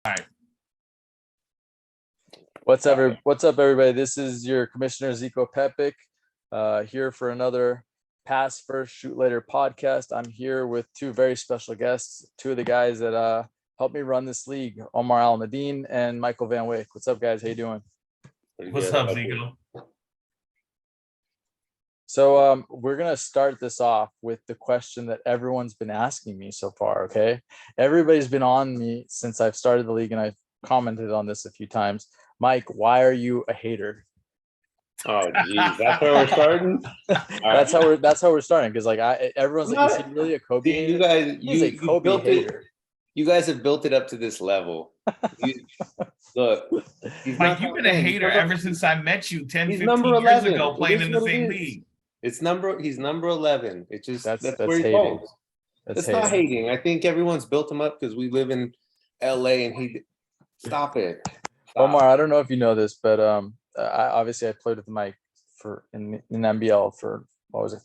All right. What's up, everybody? This is your Commissioner Zico Pepic, here for another Pass First, Shoot Later podcast. I'm here with two very special guests, two of the guys that helped me run this league, Omar Alameddine and Michael Van Wyk. What's up, guys? How you doing? What's up, Zico? So we're going to start this off with the question that everyone's been asking me so far, okay? Everybody's been on me since I've started the league, and I've commented on this a few times. Mike, why are you a hater? Oh, geez, that's where we're starting. That's how we're starting, because everyone's like, "Is he really a Kobe hater?" You guys, He's a Kobe hater. You guys have built it up to this level. Look, Mike, you've been a hater ever since I met you 10, 15 years ago playing in the same league. He's number 11. It just that's where he hating. falls. It's not hating. I think everyone's built him up because we live in LA and he stop it. Omar, I don't know if you know this, but I played with Mike in NBL for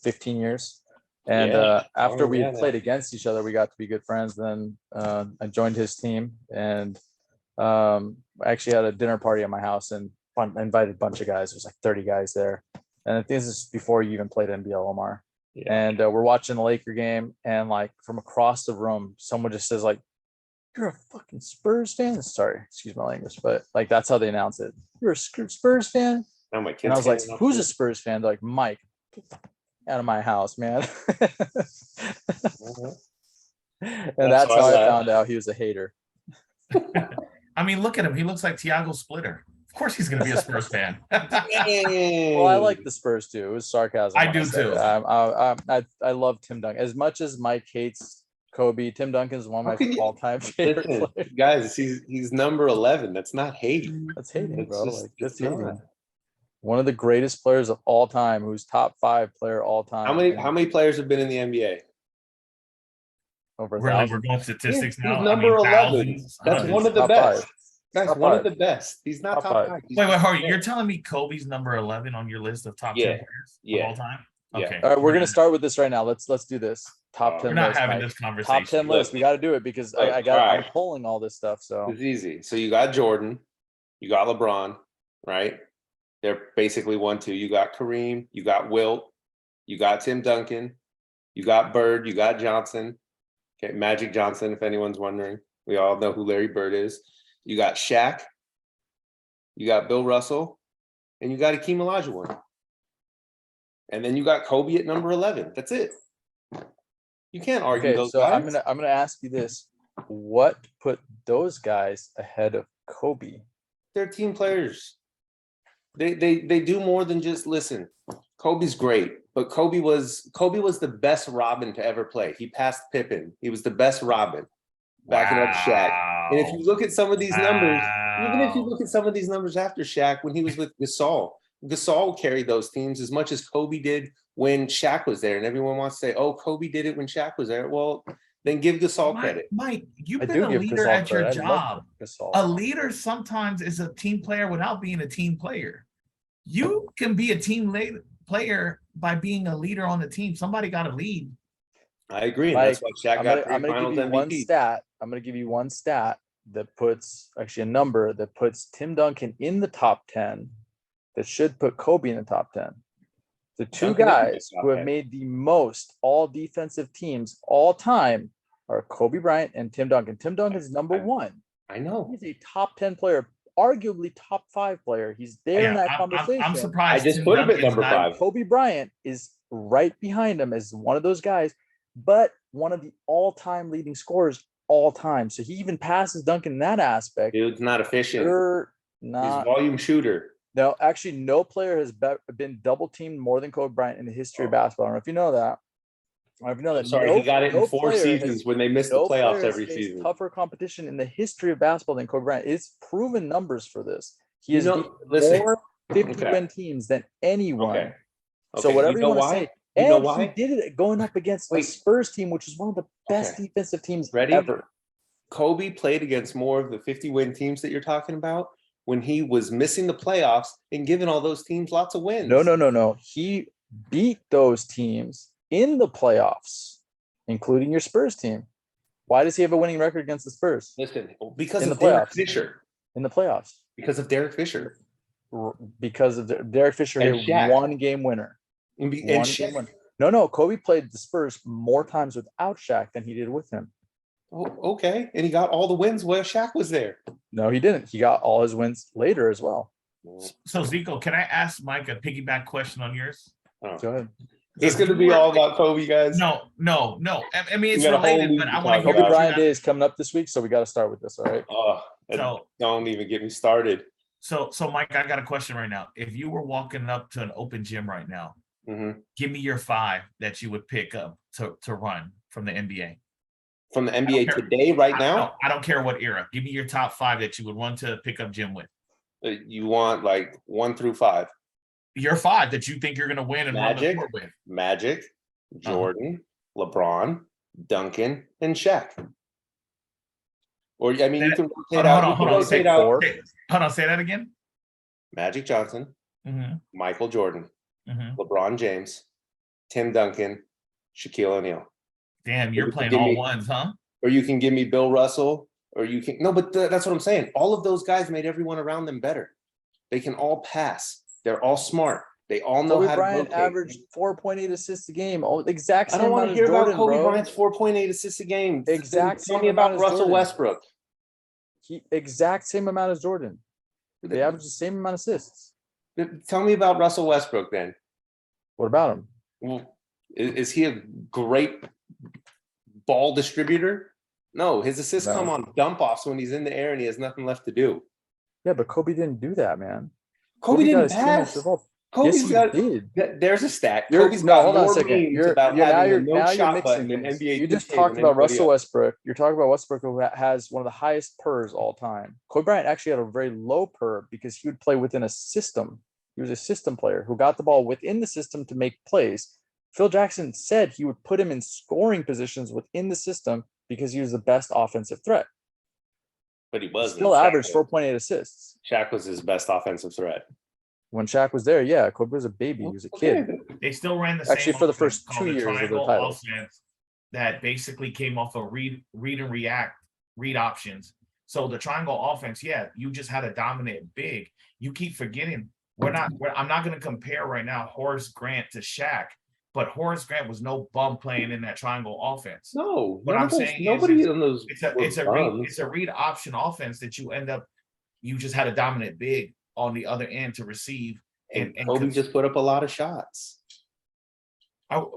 15 years, and after we played against each other, we got to be good friends. Then I joined his team, and I actually had a dinner party at my house, and I invited a bunch of guys. There's like 30 guys there, and I think this is before you even played NBL, Omar. Yeah. And we're watching the Laker game, and like from across the room, someone just says like, "You're a fucking Spurs fan?" Sorry, excuse my language, but like that's how they announce it. "You're a Spurs fan?" Oh, my kids. And I was like, "Who's a Spurs fan?" They're like, "Mike, get the fuck out of my house, man." And that's how I found out he was a hater. I mean, look at him. He looks like Thiago Splitter. Of course he's going to be a Spurs fan. Well, I like the Spurs too. It was sarcasm. I do too. I love Tim Duncan. As much as Mike hates Kobe, Tim Duncan is one of my all-time favorite players. Guys, he's number 11. That's not hating. That's hating, bro. That's hating. One of the greatest players of all time, who's top 5 player all time. How many players have been in the NBA? Over we're going statistics now. He's number 11. That's one of the best. That's one of the best. He's not top 5. Wait, hold on. You're telling me Kobe's number 11 on your list of top 10 players of all time? Okay. All right, we're gonna start with this right now. Let's do this. Top 10 We're not list, having Mike. this conversation. Top 10 list. We got to do it because I'm pulling all this stuff. So it's easy. So you got Jordan, you got LeBron, right? They're basically 1-2. You got Kareem, you got Wilt, you got Tim Duncan, you got Bird, you got Johnson. Okay, Magic Johnson, if anyone's wondering. We all know who Larry Bird is. You got Shaq, you got Bill Russell, and you got Hakeem Olajuwon. And then you got Kobe at number 11. That's it. You can't argue those guys. I'm gonna ask you this: what put those guys ahead of Kobe? They're team players. They do more than just listen. Kobe's great, but Kobe was the best Robin to ever play. He passed Pippen. He was the best Robin, backing up Shaq. And if you look at some of these numbers, even if you look at some of these numbers after Shaq, when he was with Gasol carried those teams as much as Kobe did when Shaq was there. And everyone wants to say, "Oh, Kobe did it when Shaq was there." Well, then give Gasol credit. Mike, you've been a leader at your job. A leader sometimes is a team player without being a team player. You can be a team player by being a leader on the team. Somebody got to lead. I agree. And that's why Shaq got 3 finals MVP. I'm going to give you one stat that puts a number that puts Tim Duncan in the top 10 that should put Kobe in the top 10. The two guys who have made the most all defensive teams all time are Kobe Bryant and Tim Duncan. Tim Duncan's number 1. I know. He's a top 10 player, arguably top 5 player. He's there in that conversation. I'm surprised. I just put him at number 5. Kobe Bryant is right behind him as one of those guys, but one of the all-time leading scorers all time. So he even passes Duncan in that aspect. Dude's not efficient. He's a volume shooter. No, actually, no player has been double teamed more than Kobe Bryant in the history of basketball. I don't know if you know that. He got it in 4 seasons when they missed the playoffs every season. Tougher competition in the history of basketball than Kobe Bryant. It's proven numbers for this. He has more 50-win teams than anyone. Okay. So whatever you want to say. You know why? He did it going up against the Spurs team, which is one of the best defensive teams ever. Kobe played against more of the 50-win teams that you're talking about when he was missing the playoffs and giving all those teams lots of wins. No. He beat those teams in the playoffs, including your Spurs team. Why does he have a winning record against the Spurs? Listen, because In of the Derek playoffs. Fisher. In the playoffs. Because of Derek Fisher. Because of Derek Fisher And hit Shaq. one game winner. And One Shaq. game winner. No. Kobe played the Spurs more times without Shaq than he did with him. Oh, okay. And he got all the wins while Shaq was there. No, he didn't. He got all his wins later as well. So Zico, can I ask Mike a piggyback question on yours? Oh. Go ahead. It's going to be all about Kobe, guys. No. I mean, it's We got a whole related, league but to I want to talk hear Kobe what you Bryant have. Day is coming up this week, so we got to start with this. All right. Oh, So- don't even get me started. So Mike, I got a question right now. If you were walking up to an open gym right now, Mhm. give me your 5 that you would pick up to run from the NBA. From the NBA care. today, right now, I don't care what era. Give me your top 5 that you would want to pick up gym with. you want like 1 through 5. Your 5 that you think you're going to win and run the Magic, court with. Magic, Jordan, LeBron, Duncan, and Shaq. Or I mean, you can rotate out. Hold on. Say that again. Magic Johnson, Mhm, Michael Jordan, mhm. LeBron James, Tim Duncan, Shaquille O'Neal. Damn, you you're can playing give all me- ones, huh? Or you can give me Bill Russell, or you can no, but that's what I'm saying. All of those guys made everyone around them better. They can all pass. They're all smart. They all know Kobe how Bryant to rotate. averaged 4.8 assists a game. Oh, exact I same don't want amount to as hear Jordan, about Kobe bro. Bryant's 4.8 assists a game. Exact Tell same me amount about as Russell Jordan. Westbrook. Exact same amount as Jordan. They average the same amount of assists. Tell me about Russell Westbrook then. What about him? Well, is he a great ball distributor? No, his assists No. come on dump offs when he's in the air and he has nothing left to do. Yeah, but Kobe didn't do that, man. Kobe got didn't his teammates pass. involved. Kobe's Yes, he got. did. There's a stat. You're- Kobe's no, got hold on a more second. memes about having a no shot mixing button in things. NBA. You just 2K talked than about anybody Russell else. Westbrook. You're talking about Westbrook, who has one of the highest pers all time. Kobe Bryant actually had a very low per because he would play within a system. He was a system player who got the ball within the system to make plays. Phil Jackson said he would put him in scoring positions within the system because he was the best offensive threat. But he He wasn't. still averaged 4.8 assists. Shaq was his best offensive threat. When Shaq was there, yeah, Kobe was a baby. He was a kid. They still ran the Actually, same for the offense first called 2 the years of the triangle title. offense that basically came off of read and read options. So the triangle offense, yeah, you just had a dominant big. You keep forgetting I'm not going to compare right now Horace Grant to Shaq, but Horace Grant was no bum playing in that triangle offense. No, What I'm saying is nobody on those. it's a read option offense that you just had a dominant big on the other end to receive. And Kobe just put up a lot of shots.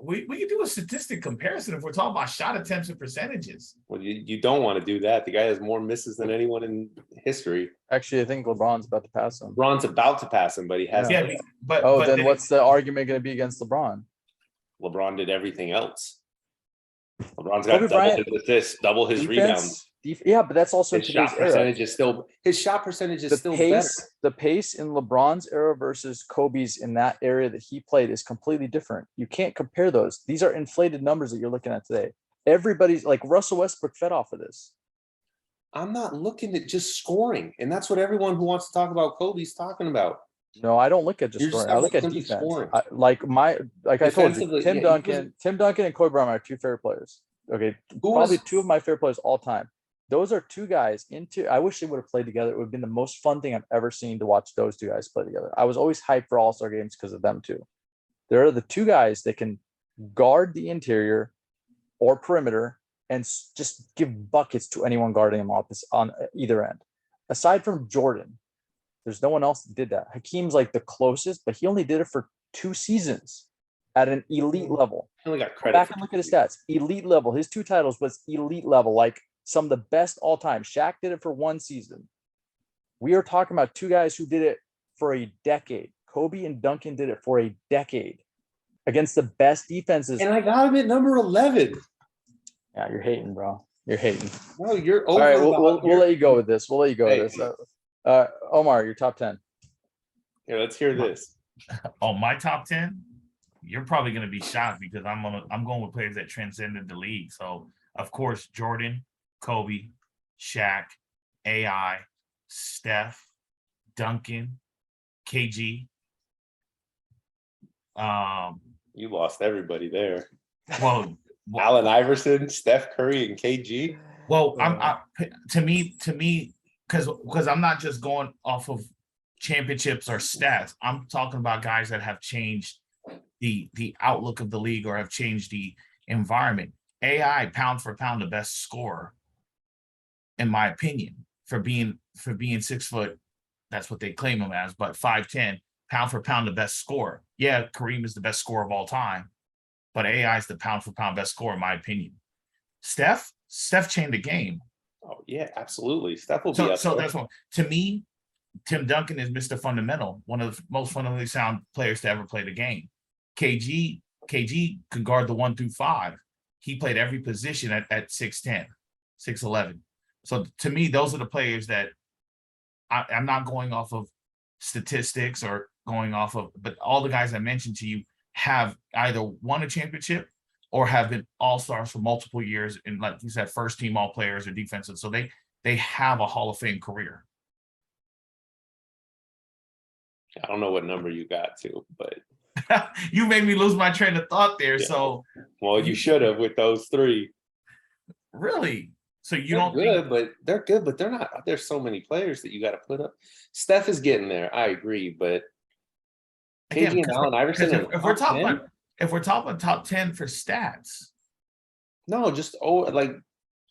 We can do a statistic comparison if we're talking about shot attempts and percentages. Well, you don't want to do that. The guy has more misses than anyone in history. Actually, I think LeBron's about to pass him. LeBron's about to pass him, but he hasn't. Yeah, but then what's the argument going to be against LeBron? LeBron did everything else. LeBron's Kobe got double Bryant, his assists, double his rebounds. Yeah, but that's also His today's shot era. percentage is still better. The pace in LeBron's era versus Kobe's in that area that he played is completely different. You can't compare those. These are inflated numbers that you're looking at today. Everybody's like Russell Westbrook fed off of this. I'm not looking at just scoring, and that's what everyone who wants to talk about Kobe's talking about. No, I don't look at just You're scoring. just I look at simply defense. scoring. I told you, Defensively, Tim yeah, Duncan and Kobe Bryant are 2 favorite players. Okay, Who probably was- 2 of my favorite players all time. Those are 2 guys I wish they would have played together. It would have been the most fun thing I've ever seen to watch those 2 guys play together. I was always hyped for All-Star games because of them too. They're the 2 guys that can guard the interior or perimeter and just give buckets to anyone guarding them on either end. Aside from Jordan, there's no one else that did that. Hakeem's like the closest, but he only did it for 2 seasons at an elite level. He only got Go credit. back and look at his stats. Elite level. His 2 titles was elite level, like some of the best all time. Shaq did it for 1 season. We are talking about 2 guys who did it for a decade. Kobe and Duncan did it for a decade against the best defenses. And I got him at number 11. Yeah, you're hating, bro. You're hating. No, you're All over. right, we'll let you go with this. We'll let you go with Hey. this. Omar, your top 10. Here, let's hear this. Oh, my top 10, you're probably going to be shocked because I'm going with players that transcended the league. So, of course, Jordan, Kobe, Shaq, AI, Steph, Duncan, KG. You lost everybody there. Well, Allen Iverson, Steph Curry, and KG. Well, to me, because I'm not just going off of championships or stats. I'm talking about guys that have changed the outlook of the league or have changed the environment. AI, pound for pound, the best scorer, in my opinion, for being 6 foot. That's what they claim him as, but 5'10", pound for pound, the best scorer. Yeah, Kareem is the best scorer of all time, but AI is the pound for pound best scorer, in my opinion. Steph changed the game. Oh yeah, absolutely. Steph will be up So there. that's what, to me, Tim Duncan is Mr. Fundamental, one of the most fundamentally sound players to ever play the game. KG could guard the 1 through 5. He played every position at 6'10", 6'11". So to me, those are the players that I'm not going off of statistics or going off of, but all the guys I mentioned to you have either won a championship or have been all-stars for multiple years, and like you said, first team all players or defensive. So they have a Hall of Fame career. I don't know what number you got to, but you made me lose my train of thought there. Yeah. So well, you should have with those 3. Really? So you they're don't good, think... but they're good, but they're not. There's so many players that you got to put up. Steph is getting there. I agree, but again, KG and Allen Iverson. If we're talking about top 10 for stats, no, just like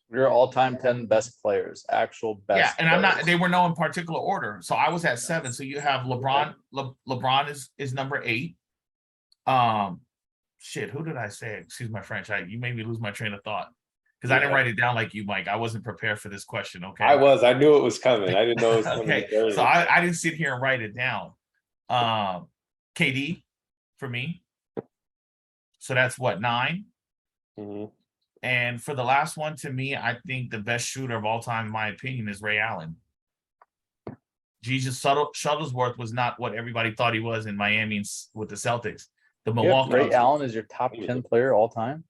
your all-time 10 best players, actual best. Yeah, and players. I'm not. They were no in particular order. So I was at 7. So you have LeBron. LeBron is number 8. Shit. Who did I say? Excuse my French. You made me lose my train of thought. Because I didn't write it down like you, Mike. I wasn't prepared for this question. Okay. I knew it was coming. I didn't know it was coming. Okay. So I didn't sit here and write it down. KD for me. So that's what, 9? Mm-hmm. And for the last one, to me, I think the best shooter of all time, in my opinion, is Ray Allen. Jesus Shuttlesworth was not what everybody thought he was in Miami with the Celtics. The Milwaukee. Ray Allen is your top 10 player all time?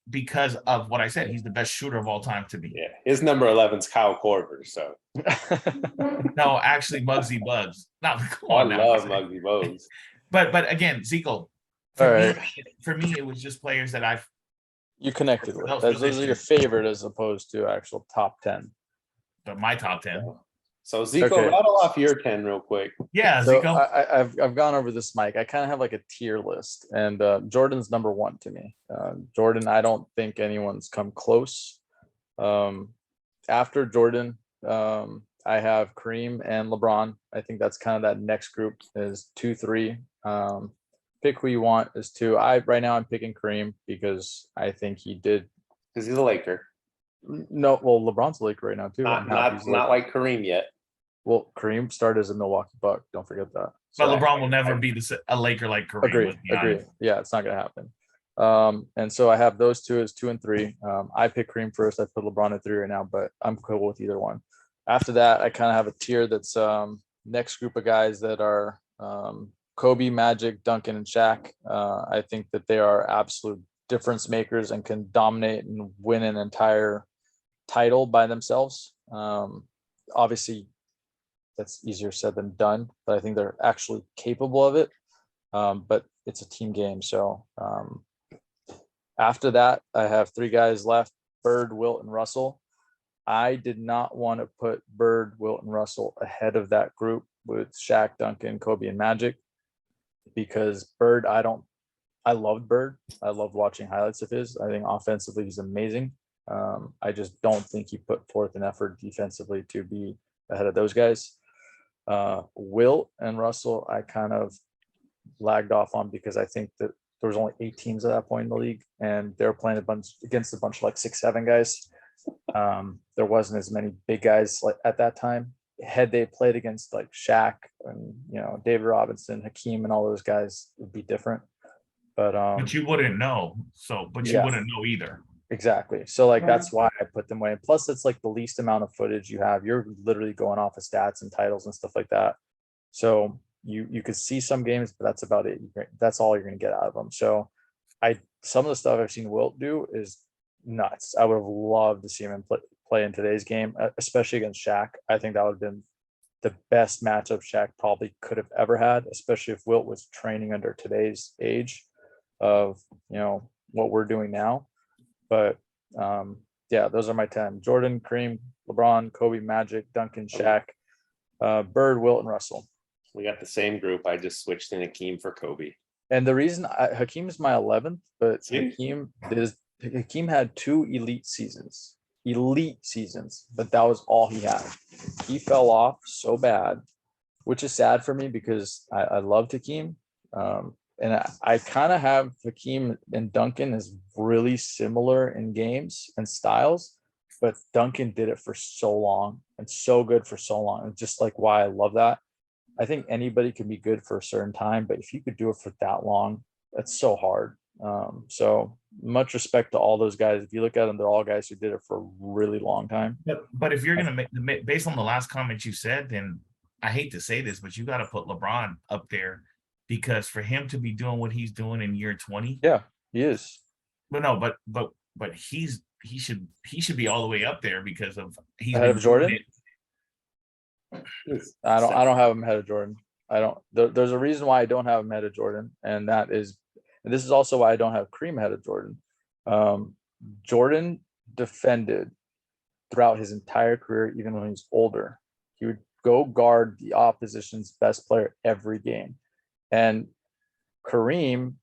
Because of what I said, he's the best shooter of all time to me. Yeah, his number 11's Kyle Korver. So no, actually, Muggsy Bugs. Not I love Muggsy Bugs. But again, Zico. For me, it was just players that you connected with. Those are your favorite as opposed to actual top 10. But my top 10. So Zico, rattle off your 10 real quick. Yeah, so Zico. I've gone over this, Mike. I kind of have like a tier list, and Jordan's number 1 to me. Jordan, I don't think anyone's come close. After Jordan, I have Kareem and LeBron. I think that's kind of that next group is 2, 3. Pick who you want is 2. Right now I'm picking Kareem because I think he did. Because he's a Laker. No, well, LeBron's a Laker right now too. Not like Kareem yet. Well, Kareem started as a Milwaukee Buck. Don't forget that. But LeBron will never be a Laker like Kareem. Agree. Yeah, it's not going to happen. And so I have those 2 as 2 and 3. I pick Kareem first. I put LeBron at 3 right now, but I'm cool with either one. After that, I kind of have a tier that's next group of guys that are Kobe, Magic, Duncan, and Shaq. I think that they are absolute difference makers and can dominate and win an entire title by themselves. Obviously, that's easier said than done, but I think they're actually capable of it. But it's a team game. So after that, I have 3 guys left: Bird, Wilt, and Russell. I did not want to put Bird, Wilt, and Russell ahead of that group with Shaq, Duncan, Kobe, and Magic, because Bird, I loved Bird. I loved watching highlights of his. I think offensively he's amazing. I just don't think he put forth an effort defensively to be ahead of those guys. Wilt and Russell, I kind of lagged off on because I think that there was only 8 teams at that point in the league, and they were playing against a bunch of like 6, 7 guys. There wasn't as many big guys like at that time. Had they played against like Shaq and David Robinson, Hakeem, and all those guys, it would be different. But you wouldn't know. You wouldn't know either. Exactly. So like that's why I put them away. And plus, it's like the least amount of footage you have. You're literally going off of stats and titles and stuff like that. So you could see some games, but that's about it. That's all you're going to get out of them. So some of the stuff I've seen Wilt do is nuts. I would have loved to see him play in today's game, especially against Shaq. I think that would have been the best matchup Shaq probably could have ever had, especially if Wilt was training under today's age of, what we're doing now. But yeah, those are my 10: Jordan, Kareem, LeBron, Kobe, Magic, Duncan, Shaq, Bird, Wilt, and Russell. We got the same group. I just switched in Hakeem for Kobe. And the reason Hakeem is my 11th, but See? Hakeem had 2 elite seasons, but that was all he had. He fell off so bad, which is sad for me because I loved Hakeem. And I kind of have Hakeem and Duncan as really similar in games and styles, but Duncan did it for so long and so good for so long. And just like why I love that. I think anybody can be good for a certain time, but if you could do it for that long, that's so hard. So much respect to all those guys. If you look at them, they're all guys who did it for a really long time. But if you're going to make, based on the last comment you said, then I hate to say this, but you got to put LeBron up there, because for him to be doing what he's doing in year 20. Yeah, he is. But no, but he should be all the way up there because of he's ahead of Jordan. I don't have him ahead of Jordan. There's a reason why I don't have him ahead of Jordan, and this is also why I don't have Kareem ahead of Jordan. Jordan defended throughout his entire career, even when he was older. He would go guard the opposition's best player every game. And Kareem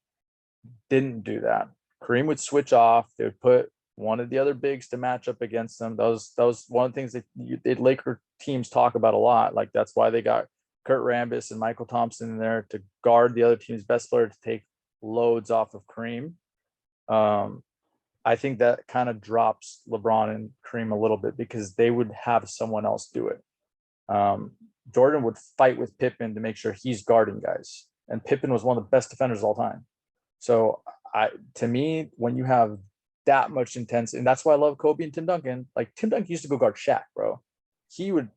didn't do that. Kareem would switch off. They would put one of the other bigs to match up against them. That was one of the things that Laker teams talk about a lot. Like that's why they got Kurt Rambis and Michael Thompson in there to guard the other team's best player to take loads off of Kareem. I think that kind of drops LeBron and Kareem a little bit because they would have someone else do it. Jordan would fight with Pippen to make sure he's guarding guys. And Pippen was one of the best defenders of all time. So to me, when you have that much intensity, and that's why I love Kobe and Tim Duncan. Like Tim Duncan used to go guard Shaq, bro. He would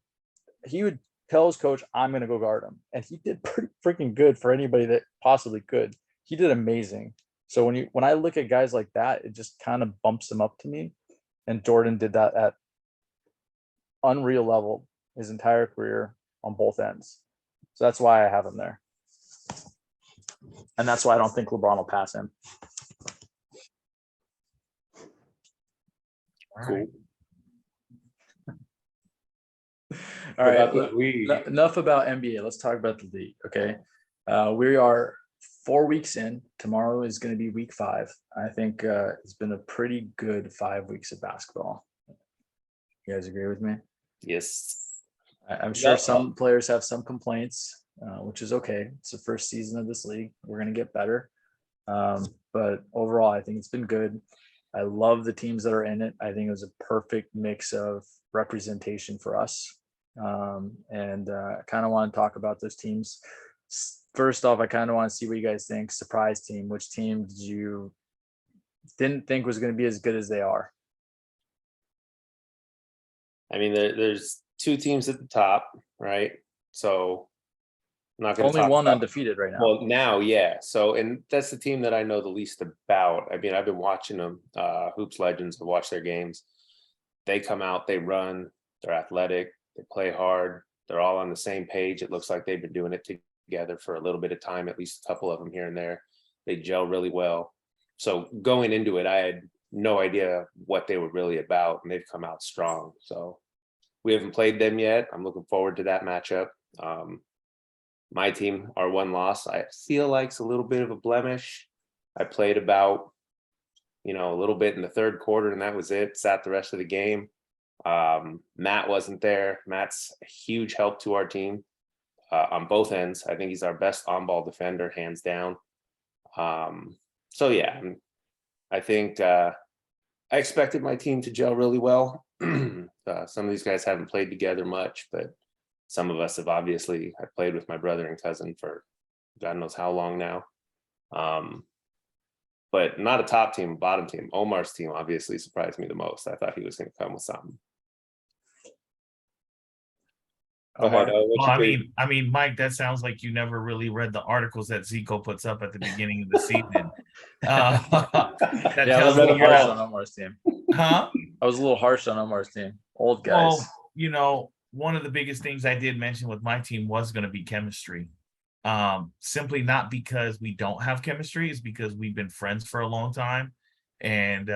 tell his coach, I'm going to go guard him. And he did pretty freaking good for anybody that possibly could. He did amazing. So when I look at guys like that, it just kind of bumps them up to me. And Jordan did that at unreal level his entire career on both ends. So that's why I have him there. And that's why I don't think LeBron will pass him. Cool. All right. Enough about NBA. Let's talk about the league. Okay. We are 4 weeks in. Tomorrow is going to be week 5. I think it's been a pretty good 5 weeks of basketball. You guys agree with me? Yes. I'm sure some players have some complaints, which is okay. It's the first season of this league. We're going to get better. But overall, I think it's been good. I love the teams that are in it. I think it was a perfect mix of representation for us. And I kind of want to talk about those teams. First off, I kind of want to see what you guys think. Surprise team. Which team did you didn't think was going to be as good as they are? I mean, there's 2 teams at the top, right? So I'm not going to only one undefeated right now. Well, now, yeah. So, and that's the team that I know the least about. I mean, I've been watching them. Hoops Legends. I've watched their games. They come out, they run, they're athletic, they play hard. They're all on the same page. It looks like they've been doing it together for a little bit of time, at least a couple of them here and there. They gel really well. So going into it, I had no idea what they were really about, and they've come out strong. So we haven't played them yet. I'm looking forward to that matchup. My team, our one loss, I feel like it's a little bit of a blemish. I played about, a little bit in the third quarter, and that was it. Sat the rest of the game. Matt wasn't there. Matt's a huge help to our team on both ends. I think he's our best on-ball defender, hands down. So yeah, I think I expected my team to gel really well. Some of these guys haven't played together much, but some of us have obviously. I played with my brother and cousin for God knows how long now. But not a top team, bottom team. Omar's team obviously surprised me the most. I thought he was going to come with something. Go ahead. I mean, Mike, that sounds like you never really read the articles that Zico puts up at the beginning of the season. I was a little harsh on Omar's team. Huh? I was a little harsh on Omar's team. Old guys. Well, one of the biggest things I did mention with my team was going to be chemistry. Simply not because we don't have chemistry, it's because we've been friends for a long time. and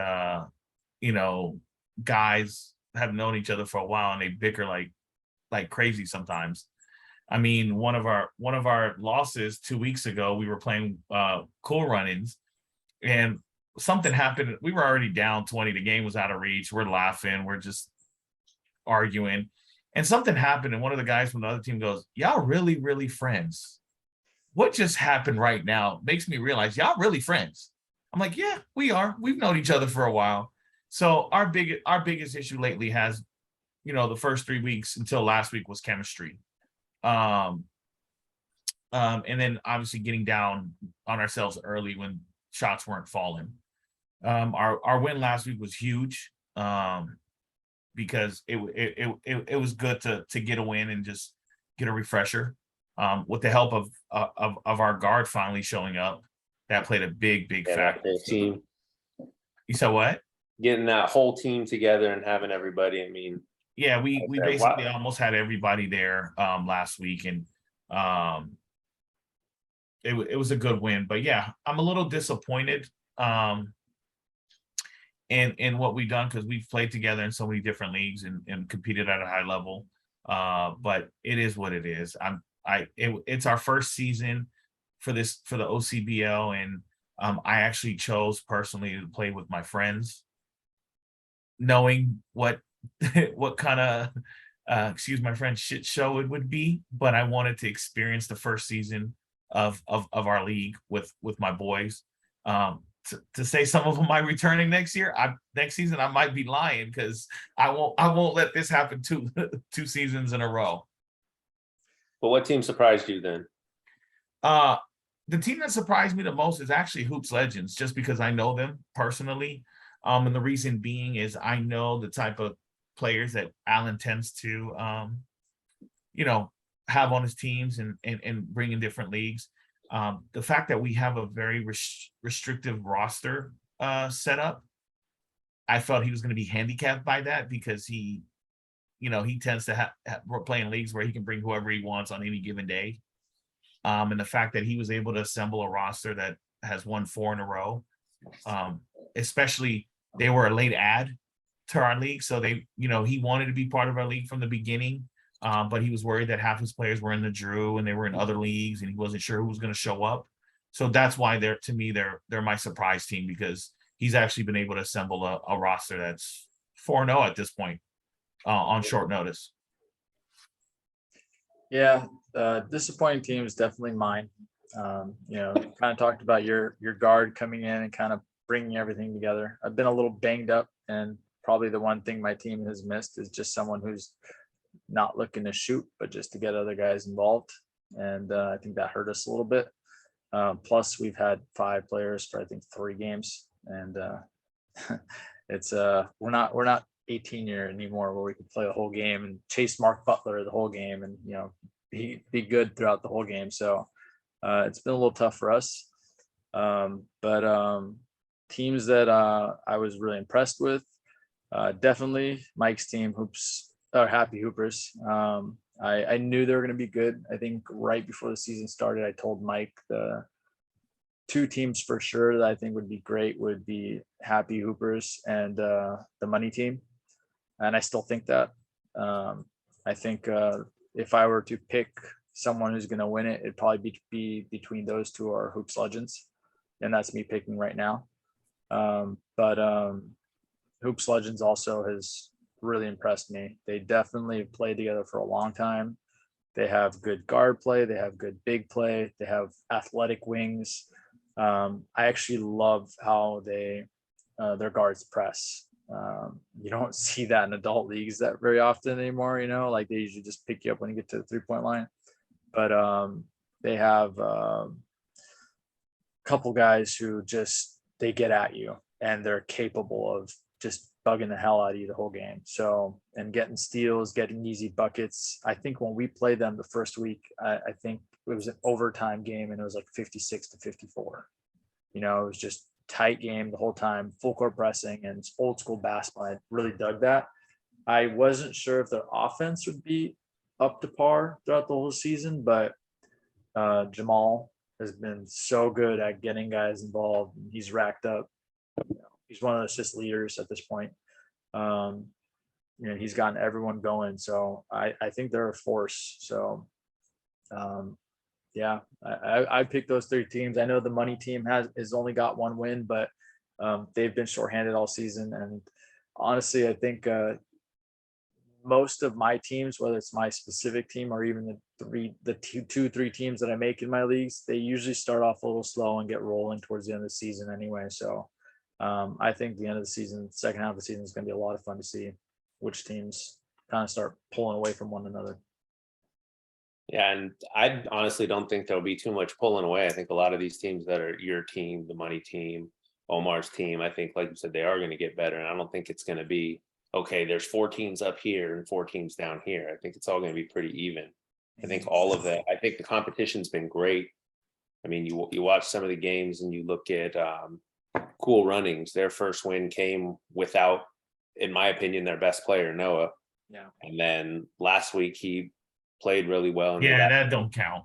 you know, guys have known each other for a while and they bicker like crazy sometimes. I mean, one of our losses 2 weeks ago, we were playing Cool Runnings, and something happened. We were already down 20. The game was out of reach. We're laughing. We're just arguing. And something happened. And one of the guys from the other team goes, "Y'all really, really friends? What just happened right now makes me realize y'all really friends." I'm like, "Yeah, we are. We've known each other for a while." So our biggest issue lately has, you know, the first 3 weeks until last week was chemistry. And then obviously getting down on ourselves early when shots weren't falling. Our win last week was huge, because it was good to get a win and just get a refresher. With the help of our guard finally showing up, that played a big factor. Team. You said what? Getting that whole team together and having everybody. I mean, yeah, we basically almost had everybody there last week, and it was a good win. But yeah, I'm a little disappointed in what we've done, because we've played together in so many different leagues and competed at a high level. But it is what it is. It's our first season for the OCBL, and I actually chose personally to play with my friends, knowing what kind of excuse my French, shit show it would be. But I wanted to experience the first season of our league with my boys. To say some of them might returning next season, I might be lying, because I won't let this happen two seasons in a row. But what team surprised you then? The team that surprised me the most is actually Hoops Legends, just because I know them personally. And the reason being is I know the type of players that Alan tends to, you know, have on his teams and bring in different leagues. The fact that we have a very restrictive roster setup, I felt he was going to be handicapped by that, because he tends to play in leagues where he can bring whoever he wants on any given day. And the fact that he was able to assemble a roster that has won 4 in a row, especially they were a late add to our league. So he wanted to be part of our league from the beginning. But he was worried that half his players were in the Drew and they were in other leagues, and he wasn't sure who was going to show up. So that's why they're my surprise team, because he's actually been able to assemble a roster that's 4-0 at this point on short notice. Yeah, disappointing team is definitely mine. Kind of talked about your guard coming in and kind of bringing everything together. I've been a little banged up, and probably the one thing my team has missed is just someone who's not looking to shoot, but just to get other guys involved. And I think that hurt us a little bit. Plus, we've had 5 players for I think 3 games, and it's we're not 18-year anymore where we can play the whole game and chase Mark Butler the whole game and be good throughout the whole game. So it's been a little tough for us. But teams that I was really impressed with, definitely Mike's team, Happy Hoopers. I knew they were going to be good. I think right before the season started, I told Mike the 2 teams for sure that I think would be great would be Happy Hoopers and the Money Team. And I still think that. I think if I were to pick someone who's going to win it, it'd probably be between those 2 or Hoops Legends. And that's me picking right now. But Hoops Legends also has really impressed me. They definitely have played together for a long time. They have good guard play. They have good big play. They have athletic wings. I actually love how their guards press. You don't see that in adult leagues that very often anymore. Like they usually just pick you up when you get to the 3-point line. But they have a couple guys who they get at you, and they're capable of just bugging the hell out of you the whole game. So, and getting steals, getting easy buckets. I think when we played them the first week, I think it was an overtime game, and it was like 56-54. It was just tight game the whole time, full court pressing, and it's old school basketball. I really dug that. I wasn't sure if their offense would be up to par throughout the whole season, but Jamal has been so good at getting guys involved. He's racked up He's one of the assist leaders at this point. He's gotten everyone going. So I think they're a force. So I picked those 3 teams. I know the money team has only got 1 win, but they've been shorthanded all season. And honestly, I think most of my teams, whether it's my specific team or even the 2-3 teams that I make in my leagues, they usually start off a little slow and get rolling towards the end of the season anyway. So I think the end of the season, second half of the season, is going to be a lot of fun to see which teams kind of start pulling away from one another. Yeah, and I honestly don't think there'll be too much pulling away. I think a lot of these teams that are your team, the money team, Omar's team, I think, like you said, they are going to get better. And I don't think it's going to be, okay, there's 4 teams up here and 4 teams down here. I think it's all going to be pretty even. I think all of that, I think the competition's been great. I mean, you watch some of the games and you look at Cool Runnings. Their first win came without, in my opinion, their best player, Noah. Yeah. And then last week he played really well. And that don't count.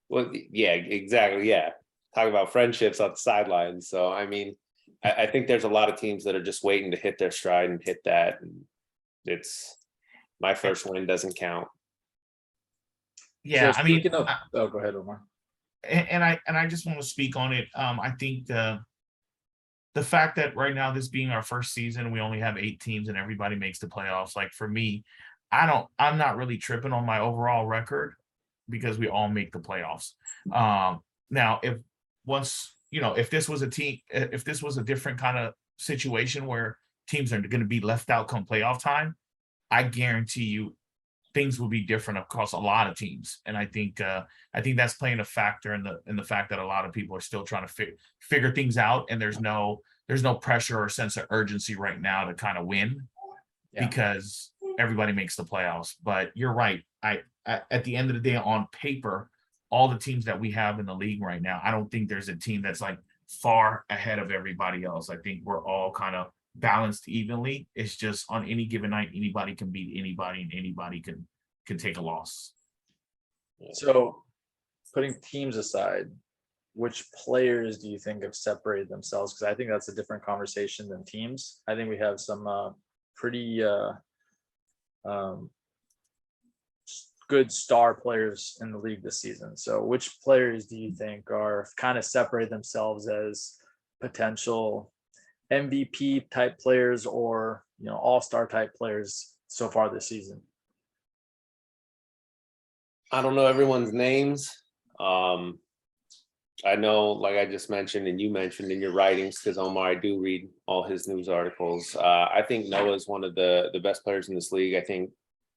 Well, yeah, exactly. Yeah. Talk about friendships on the sidelines. So, I mean, I think there's a lot of teams that are just waiting to hit their stride and hit that. And it's my first win doesn't count. Yeah, so I mean, go ahead, Omar. And I just want to speak on it. I think the fact that right now, this being our first season, we only have 8 teams and everybody makes the playoffs. Like for me, I'm not really tripping on my overall record because we all make the playoffs. Now, if this was a different kind of situation where teams are going to be left out come playoff time, I guarantee you things will be different across a lot of teams. And I think that's playing a factor in the fact that a lot of people are still trying to figure things out, and there's no pressure or sense of urgency right now to kind of win because everybody makes the playoffs. But you're right. At the end of the day, on paper, all the teams that we have in the league right now, I don't think there's a team that's like far ahead of everybody else. I think we're all kind of balanced evenly. It's just on any given night, anybody can beat anybody and anybody can take a loss. So putting teams aside, which players do you think have separated themselves? Because I think that's a different conversation than teams. I think we have some pretty good star players in the league this season. So which players do you think are kind of separate themselves as potential MVP type players or, all-star type players so far this season? I don't know everyone's names. I know, like I just mentioned, and you mentioned in your writings, because Omar, I do read all his news articles. I think Noah is one of the best players in this league. I think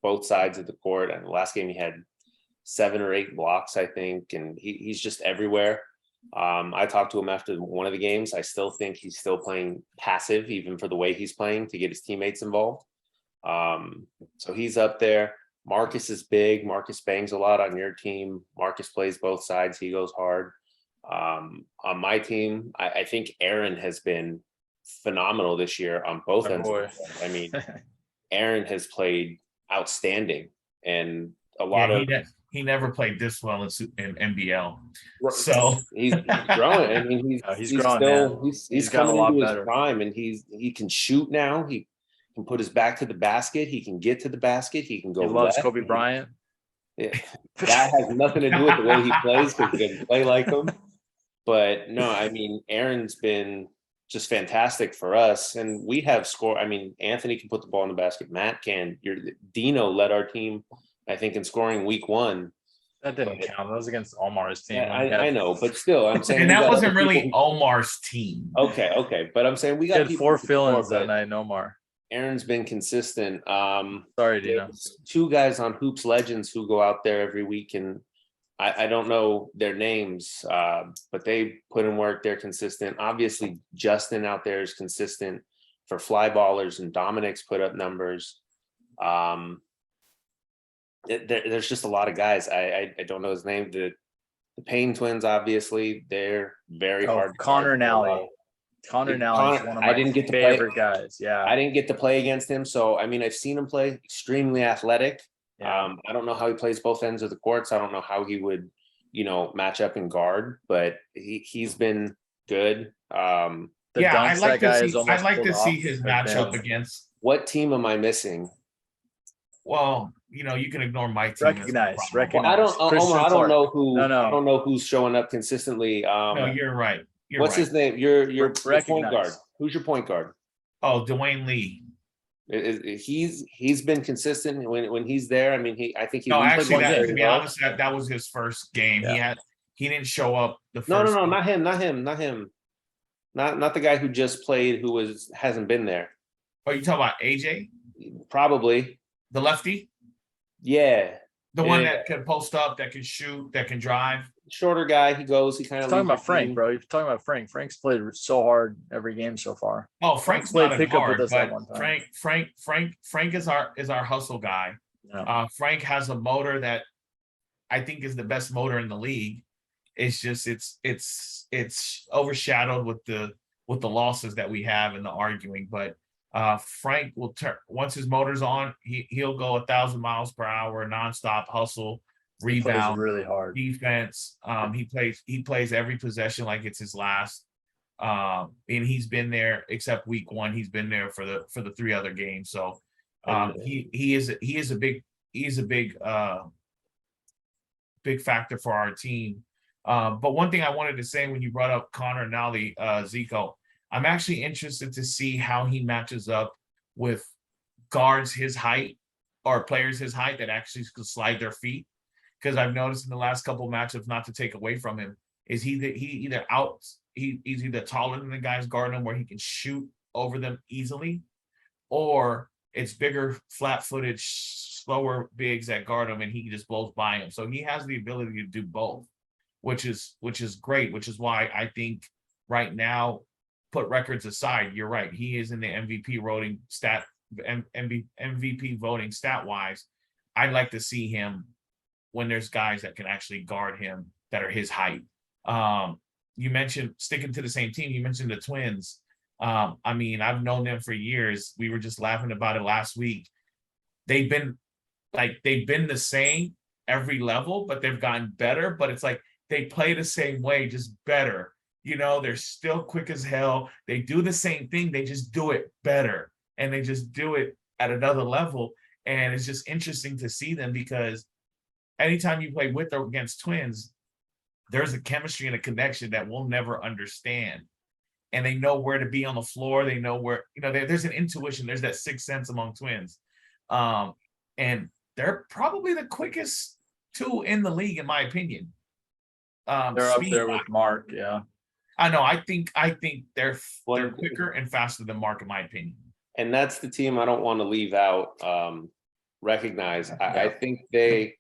both sides of the court. And the last game he had 7 or 8 blocks, I think, and he's just everywhere. I talked to him after one of the games. I still think he's still playing passive, even for the way he's playing, to get his teammates involved. So he's up there. Marcus is big. Marcus bangs a lot on your team. Marcus plays both sides. He goes hard. On my team, I think Aaron has been phenomenal this year on both ends. I mean, Aaron has played outstanding, and a lot of he never played this well in NBL. So he's growing. I mean, he's growing. Still, he's coming into his prime, and he can shoot now. He can put his back to the basket. He can get to the basket. He can go. He loves Kobe Bryant. Yeah, that has nothing to do with the way he plays, because he doesn't play like him. But no, I mean, Aaron's been just fantastic for us, and we have score. I mean, Anthony can put the ball in the basket. Matt can. Dino led our team, I think, in scoring week 1. That didn't count. That was against Omar's team. Yeah, I know, but still, I'm saying. And that wasn't really Omar's team. Okay, but I'm saying we got 4 fill-ins that night. Omar. Aaron's been consistent. Sorry, Dino. 2 guys on Hoops Legends who go out there every week, and I don't know their names, but they put in work. They're consistent. Obviously, Justin out there is consistent for fly ballers, and Dominic's put up numbers. There's just a lot of guys. I don't know his name. The Payne twins, obviously, they're very hard. Connor Nally. Connor Nally is one of my favorite guys. Yeah. I didn't get to play against him. So, I mean, I've seen him play. Extremely athletic. Yeah. I don't know how he plays both ends of the courts. I don't know how he would, match up in guard, but he's been good. The the Yeah, dunks that guy is almost I'd like pulled to see off his have matchup been against. What team am I missing? Well, you can ignore my team. recognized. Well, I don't, Christian Omar, I don't Clark. know who. No, no. I don't know who's showing up consistently. No, you're right. You're What's right. his name? Your point guard. Recognized. Who's your point guard? Oh, Dwayne Lee. He's been consistent when he's there. I mean, I think he. No, leads actually, the to very be well. honest, that was his first game. Yeah. He didn't show up the No, first. not him, not him. Not the guy who just played, who hasn't been there. Oh, you talking about AJ, Probably. the lefty, Yeah. the one that can post up, that can shoot, that can drive. Shorter guy. He goes. He kind of. Talking about Frank, bro. You're talking about Frank. Frank's played so hard every game so far. Oh, Frank's played not as pickup with hard, us at but one time. Frank is our hustle guy. Yeah. Frank has a motor that I think is the best motor in the league. It's just it's overshadowed with the losses that we have and the arguing. But Frank will turn once his motor's on, he'll go 1,000 miles per hour, nonstop hustle, rebound, really hard defense. He plays every possession like it's his last. And he's been there except week 1. He's been there for the 3 other games. So he is a big factor for our team. But one thing I wanted to say when you brought up Connor Nally, Zico, I'm actually interested to see how he matches up with guards his height or players his height that actually could slide their feet. Because I've noticed in the last couple of matchups, not to take away from him, is he's either taller than the guys guarding him where he can shoot over them easily, or it's bigger, flat-footed, slower bigs that guard him and he just blows by him. So he has the ability to do both, which is great, which is why I think right now, put records aside, you're right. He is in the MVP voting MVP voting stat-wise. I'd like to see him when there's guys that can actually guard him that are his height. You mentioned sticking to the same team. You mentioned the Twins. I mean, I've known them for years. We were just laughing about it last week. They've been the same every level, but they've gotten better. But it's like they play the same way, just better. They're still quick as hell. They do the same thing. They just do it better. And they just do it at another level. And it's just interesting to see them because anytime you play with or against Twins, there's a chemistry and a connection that we'll never understand. And they know where to be on the floor. They know where, there's an intuition. There's that sixth sense among Twins. And they're probably the quickest 2 in the league, in my opinion. They're up there with Mark, yeah. I know. I think they're quicker and faster than Mark, in my opinion. And that's the team I don't want to leave out. Recognize. I think they,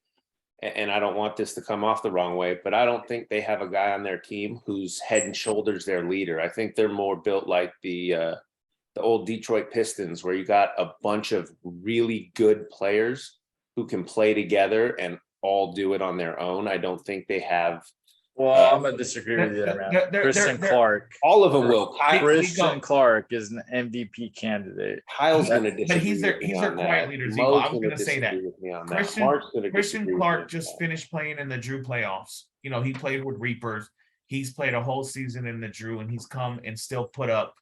and I don't want this to come off the wrong way, but I don't think they have a guy on their team who's head and shoulders their leader. I think they're more built like the old Detroit Pistons, where you got a bunch of really good players who can play together and all do it on their own. I don't think they have. Well, I'm gonna disagree with you there, man. Christian Clark. All of them will. Christian Clark is an MVP candidate. Kyle's going to disagree. But he's their quiet leader. Zico. I was going to say that. Christian Clark just finished playing in the Drew playoffs. He played with Reapers. He's played a whole season in the Drew, and he's come and still put up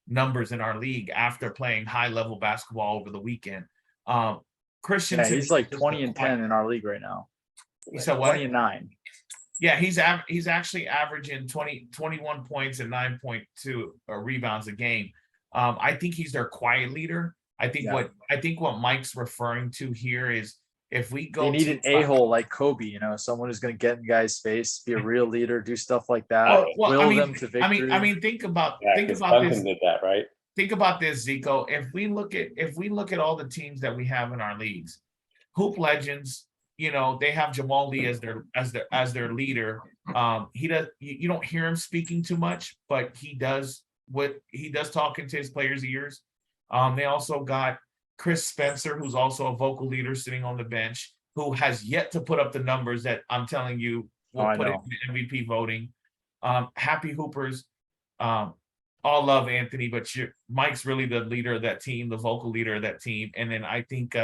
numbers in our league after playing high-level basketball over the weekend. Christian, he's like 20 and 10 in our league right now. So what? 20 and 9. Yeah, he's actually averaging 21 points and 9.2 rebounds a game. I think he's their quiet leader. I think what Mike's referring to here is if we go, they need an a-hole like Kobe, someone who's going to get in guys' space, be a real leader, do stuff like that, them to victory. I mean, think about Duncan this. Did that, right? Think about this, Zico. If we look at all the teams that we have in our leagues, Hoop Legends. They have Jamal Lee as their leader. You don't hear him speaking too much, but he does talk into his players' ears. They also got Chris Spencer, who's also a vocal leader sitting on the bench, who has yet to put up the numbers that I'm telling you will put in the MVP voting. Happy Hoopers, all love Anthony, but Mike's really the leader of that team, the vocal leader of that team. And then I think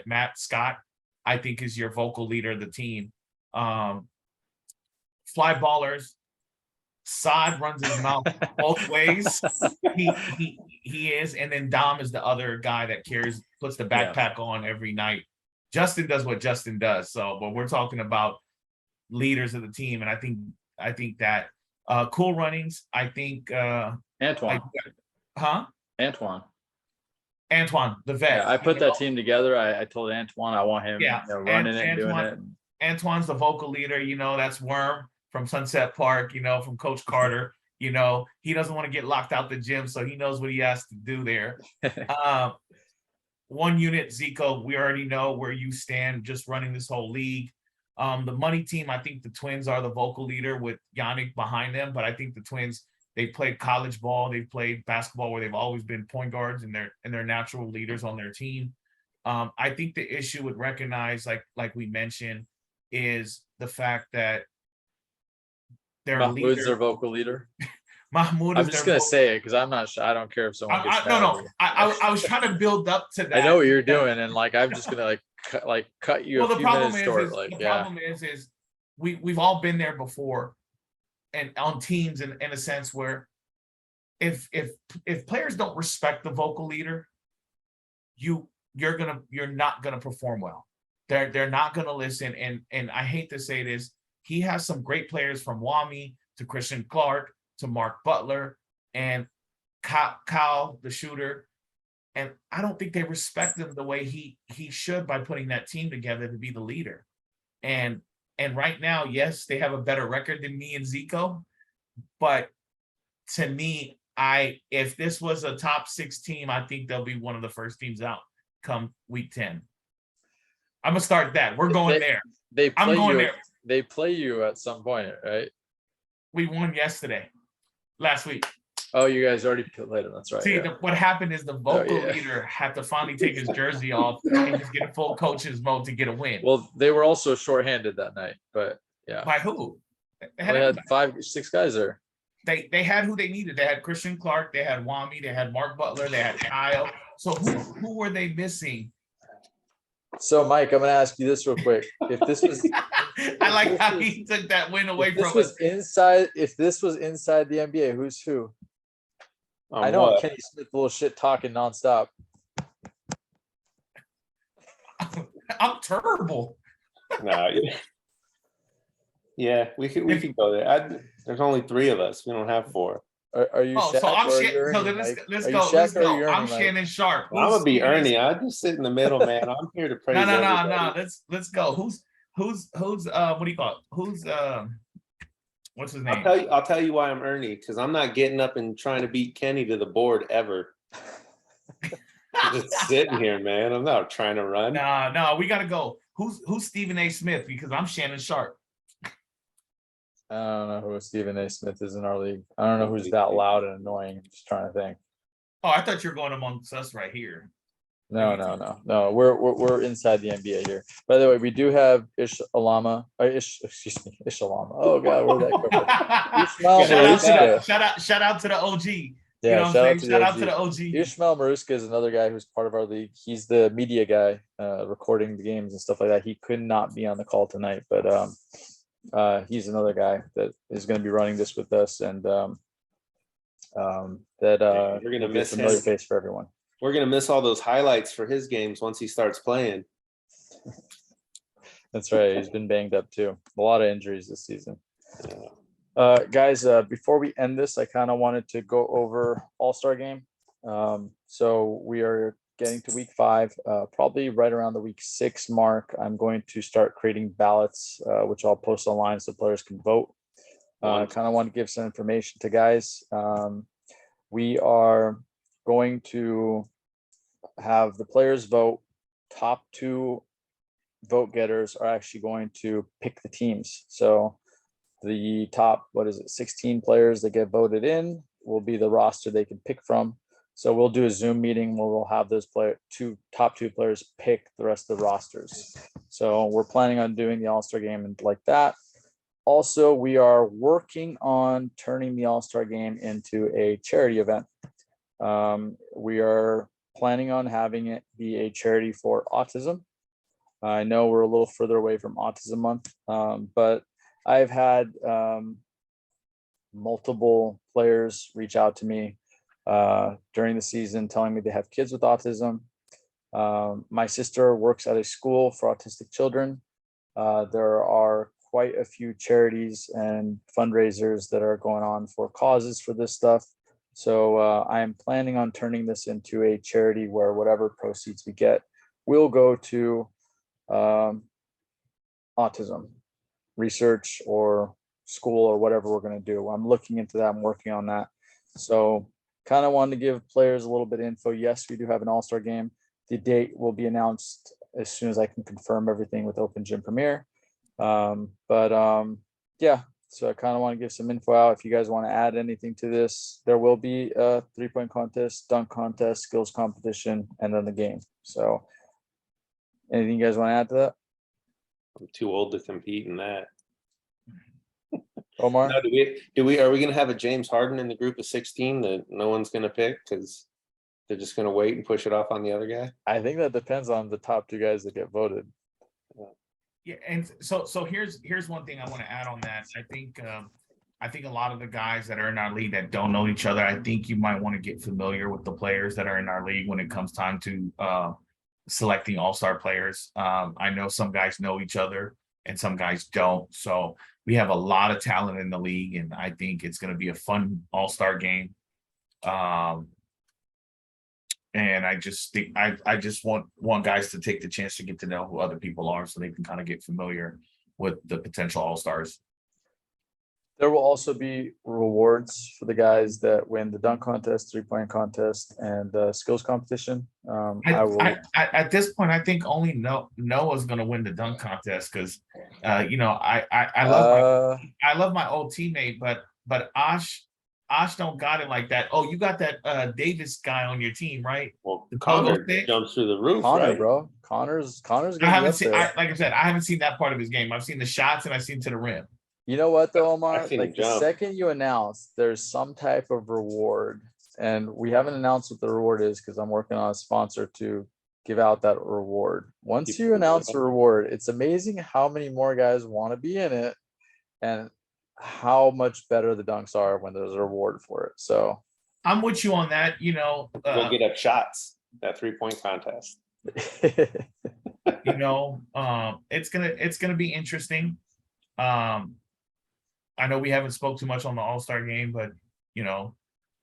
Matt Scott, I think is your vocal leader of the team. Fly Ballers, Saad runs his mouth both ways. He is, and then Dom is the other guy that puts the backpack on every night. Justin does what Justin does. So, but we're talking about leaders of the team, and I think that Cool Runnings. I think Antoine. Antoine, the vet. Yeah, I put that team together. I told Antoine I want him running it, doing it. Antoine's the vocal leader. That's Worm from Sunset Park. From Coach Carter. He doesn't want to get locked out the gym, so he knows what he has to do there. One unit, Zico, we already know where you stand just running this whole league. The money team, I think the Twins are the vocal leader with Yannick behind them, but I think the Twins, they played college ball, they've played basketball where they've always been point guards and they're natural leaders on their team. I think the issue with Recognize, like we mentioned, is the fact that Mahmoud's their vocal leader. Mahmoud I'm just gonna say it because I'm not sure. I don't care if someone gets no. I was trying to build up to that. I know what you're doing, and I'm just gonna cut you a few minutes short. The problem is we've all been there before, and on teams in a sense where if players don't respect the vocal leader, you're not gonna perform well. They're not gonna listen, and I hate to say this, he has some great players from Wami to Christian Clark to Mark Butler and Kyle, the shooter. And I don't think they respect him the way he should by putting that team together to be the leader. And right now, yes, they have a better record than me and Zico. But to me, if this was a top 6 team, I think they'll be one of the first teams out come week 10. I'm gonna start that. We're going there. I'm going there. They play you at some point, right? We won last week. Oh, you guys already played it. That's right. See, what happened is the vocal leader had to finally take his jersey off and just get a full coach's mode to get a win. Well, they were also shorthanded that night, but yeah. By who? They had 5-6 guys there. They had who they needed. They had Christian Clark, they had Wami, they had Mark Butler, they had Kyle. So who were they missing? So, Mike, I'm going to ask you this real quick. If this was, I like how he took that win away from us. If this was inside the NBA, who's who? I know Kenny Smith, little shit talking nonstop. I'm terrible. No, yeah, we can go there. There's only 3 of us. We don't have 4. Are you? Oh, Shaq so I'm Ernie, so let's go. Let's go. I'm Shannon Sharp. I'm gonna be Ernie. I just sit in the middle, man. I'm here to praise. No. Let's go. Who's what do you call it? Who's what's his name? I'll tell you why I'm Ernie, because I'm not getting up and trying to beat Kenny to the board ever. I'm just sitting here, man. I'm not trying to run. No, we gotta go. Who's Stephen A. Smith? Because I'm Shannon Sharp. I don't know who Stephen A. Smith is in our league. I don't know who's that loud and annoying. I'm just trying to think. Oh, I thought you were going amongst us right here. No. We're inside the NBA here. By the way, we do have Ish Alama. Ish Alama. Oh God, where'd that go? Shout out to the OG. Yeah, shout out to the OG. Ishmael Maruska is another guy who's part of our league. He's the media guy, recording the games and stuff like that. He could not be on the call tonight, but he's another guy that is going to be running this with us, and we're going to miss him. Familiar face for everyone. We're going to miss all those highlights for his games once he starts playing. That's right. He's been banged up too. A lot of injuries this season. Guys, before we end this, I kind of wanted to go over All-Star game. So we are getting to week 5, probably right around the week 6 mark. I'm going to start creating ballots, which I'll post online so players can vote. I kind of want to give some information to guys. We are going to have the players vote. Top 2 vote getters are actually going to pick the teams. So the top, 16 players that get voted in will be the roster they can pick from. So we'll do a Zoom meeting where we'll have those top two players pick the rest of the rosters. So we're planning on doing the All-Star game and like that. Also, we are working on turning the All-Star game into a charity event. We are planning on having it be a charity for autism. I know we're a little further away from Autism Month, but I've had multiple players reach out to me during the season telling me they have kids with autism. My sister works at a school for autistic children. There are quite a few charities and fundraisers that are going on for causes for this stuff. So I am planning on turning this into a charity where whatever proceeds we get will go to autism research or school or whatever we're going to do. I'm looking into that. I'm working on that. So kind of wanted to give players a little bit of info. Yes, we do have an all-star game. The date will be announced as soon as I can confirm everything with Open Gym Premier. Yeah, so I kind of want to give some info out. If you guys want to add anything to this, there will be a 3-point contest, dunk contest, skills competition, and then the game. So anything you guys want to add to that? I'm too old to compete in that. Omar? No, are we going to have a James Harden in the group of 16 that no one's going to pick because they're just going to wait and push it off on the other guy? I think that depends on the top 2 guys that get voted. Yeah, and so here's one thing I want to add on that. I think a lot of the guys that are in our league that don't know each other, I think you might want to get familiar with the players that are in our league when it comes time to selecting all-star players. I know some guys know each other and some guys don't. So we have a lot of talent in the league, and I think it's going to be a fun all-star game. And I just think I just want guys to take the chance to get to know who other people are so they can kind of get familiar with the potential all-stars. There will also be rewards for the guys that win the dunk contest, 3-point contest, and the skills competition. At this point, I think only Noah's going to win the dunk contest because, I love my old teammate, but Ash don't got it like that. Oh, you got that Davis guy on your team, right? Well, Connor jumps through the roof, Connor, right? bro. Connor's I haven't seen. Like I said, I haven't seen that part of his game. I've seen the shots and I've seen to the rim. You know what though, Omar? Like the second you announce there's some type of reward, and we haven't announced what the reward is because I'm working on a sponsor to give out that reward. Once you announce a reward, it's amazing how many more guys want to be in it, and how much better the dunks are when there's a reward for it. So I'm with you on that. We'll get up shots, that 3-point contest. It's gonna be interesting. I know we haven't spoke too much on the all-star game, but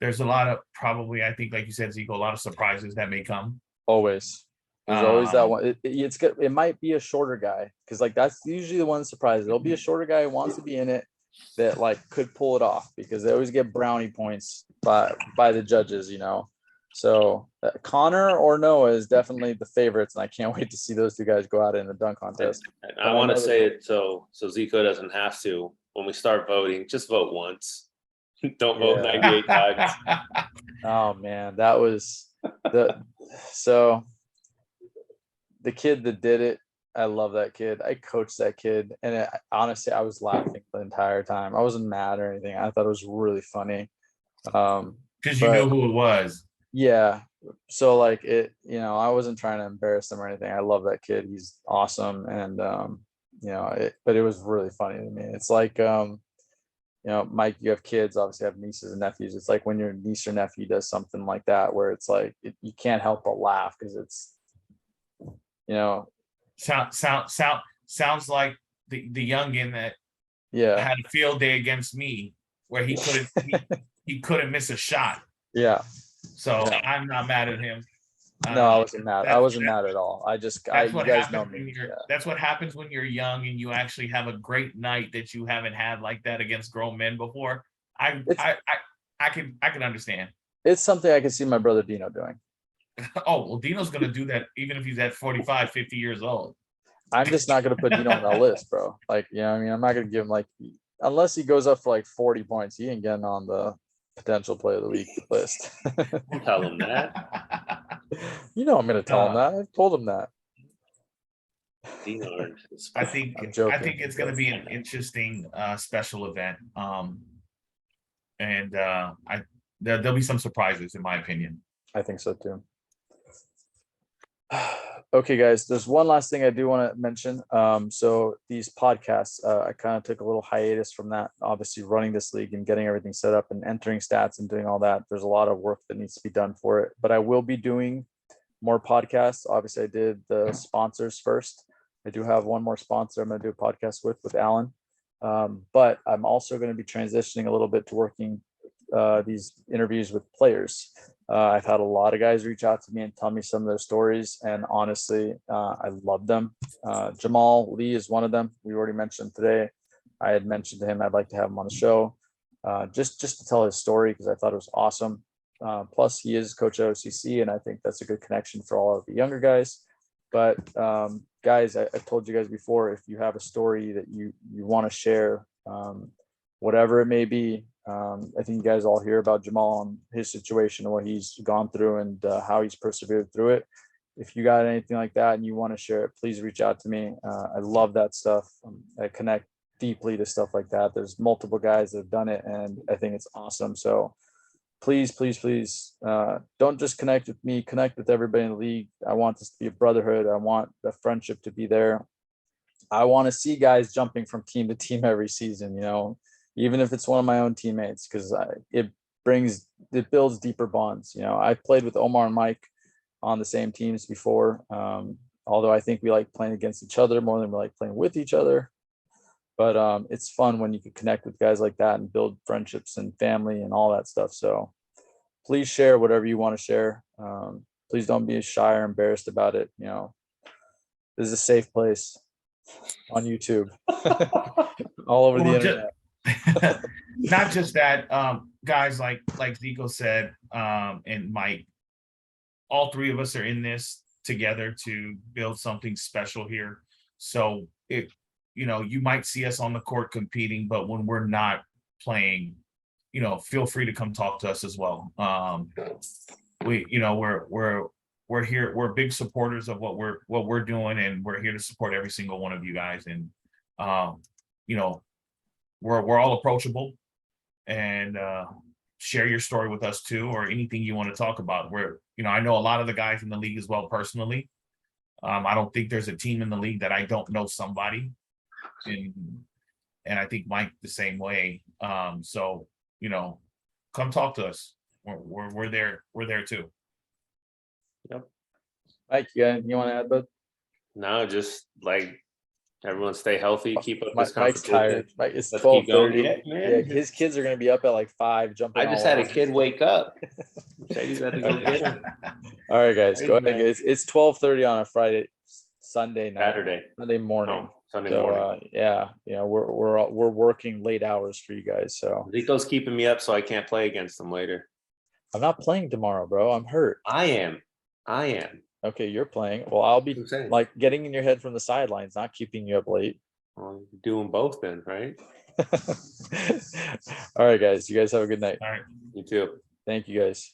there's a lot of probably, I think, like you said, Zico, a lot of surprises that may come. Always. There's always that one. It's good. It might be a shorter guy because that's usually the one surprise. There'll be a shorter guy who wants to be in it that could pull it off because they always get brownie points by the judges, So Connor or Noah is definitely the favorites, and I can't wait to see those 2 guys go out in the dunk contest. And I want to say it so Zico doesn't have to. When we start voting, just vote once. Don't vote 98 times. Oh man, that was the kid that did it. I love that kid. I coached that kid, and honestly, I was laughing the entire time. I wasn't mad or anything. I thought it was really funny. Because you knew who it was. Yeah. So I wasn't trying to embarrass him or anything. I love that kid. He's awesome, and but it was really funny to me. It's like Mike, you have kids, obviously have nieces and nephews. It's like when your niece or nephew does something like that, where it's like you can't help but laugh because it's sounds like the youngin that had a field day against me where he couldn't miss a shot. Yeah. So I'm not mad at him. No, I wasn't mad. I wasn't mad at all. You guys know me. That's what happens when you're young and you actually have a great night that you haven't had like that against grown men before. I can understand. It's something I can see my brother Dino doing. Oh, well, Dino's going to do that even if he's at 45, 50 years old. I'm just not going to put Dino on that list, bro. I'm not going to give him unless he goes up for 40 points, he ain't getting on the potential player of the week list. Don't tell him that. I'm going to tell him that. I've told him that. I think it's going to be an interesting special event. And there'll be some surprises, in my opinion. I think so too. Okay, guys, there's one last thing I do want to mention. So these podcasts, I kind of took a little hiatus from that, obviously running this league and getting everything set up and entering stats and doing all that. There's a lot of work that needs to be done for it, but I will be doing more podcasts. Obviously I did the sponsors first. I do have one more sponsor I'm going to do a podcast with Alan. But I'm also going to be transitioning a little bit to working these interviews with players. I've had a lot of guys reach out to me and tell me some of their stories, and honestly, I love them. Jamal Lee is one of them. We already mentioned today. I had mentioned to him I'd like to have him on the show, just to tell his story because I thought it was awesome. Plus, he is coach at OCC, and I think that's a good connection for all of the younger guys. But guys, I've told you guys before, if you have a story that you want to share, whatever it may be, I think you guys all hear about Jamal and his situation and what he's gone through and how he's persevered through it. If you got anything like that and you want to share it, please reach out to me. I love that stuff. I connect deeply to stuff like that. There's multiple guys that have done it, and I think it's awesome. So please, don't just connect with me, connect with everybody in the league. I want this to be a brotherhood. I want the friendship to be there. I want to see guys jumping from team to team every season, even if it's one of my own teammates, because it builds deeper bonds. I played with Omar and Mike on the same teams before. Although I think we like playing against each other more than we like playing with each other. But it's fun when you can connect with guys like that and build friendships and family and all that stuff. So please share whatever you want to share. Please don't be shy or embarrassed about it. This is a safe place on YouTube, all over the internet. Not just that, guys, like Zico said, and Mike, all three of us are in this together to build something special here. So you might see us on the court competing, but when we're not playing, feel free to come talk to us as well. We're here. We're big supporters of what we're doing, and we're here to support every single one of you guys. And we're all approachable, and share your story with us too, or anything you want to talk about. I know a lot of the guys in the league as well personally. I don't think there's a team in the league that I don't know somebody, and I think Mike the same way. So come talk to us. We're there. We're there too. Yep. Mike, you want to add, bud? No, just like everyone stay healthy, keep up this Mike's tired. Mike, it's 12:30. Yeah, his kids are going to be up at like 5 jumping. I just had a kid wake up. All right, guys, go ahead. It's 12:30 on a Sunday night, Sunday morning. Sunday morning. We're working late hours for you guys. So Zico's keeping me up so I can't play against him later. I'm not playing tomorrow, bro. I'm hurt. I am. Okay, you're playing. Well, I'll be like getting in your head from the sidelines, not keeping you up late. Well, doing both then, right? All right, guys. You guys have a good night. All right. You too. Thank you, guys.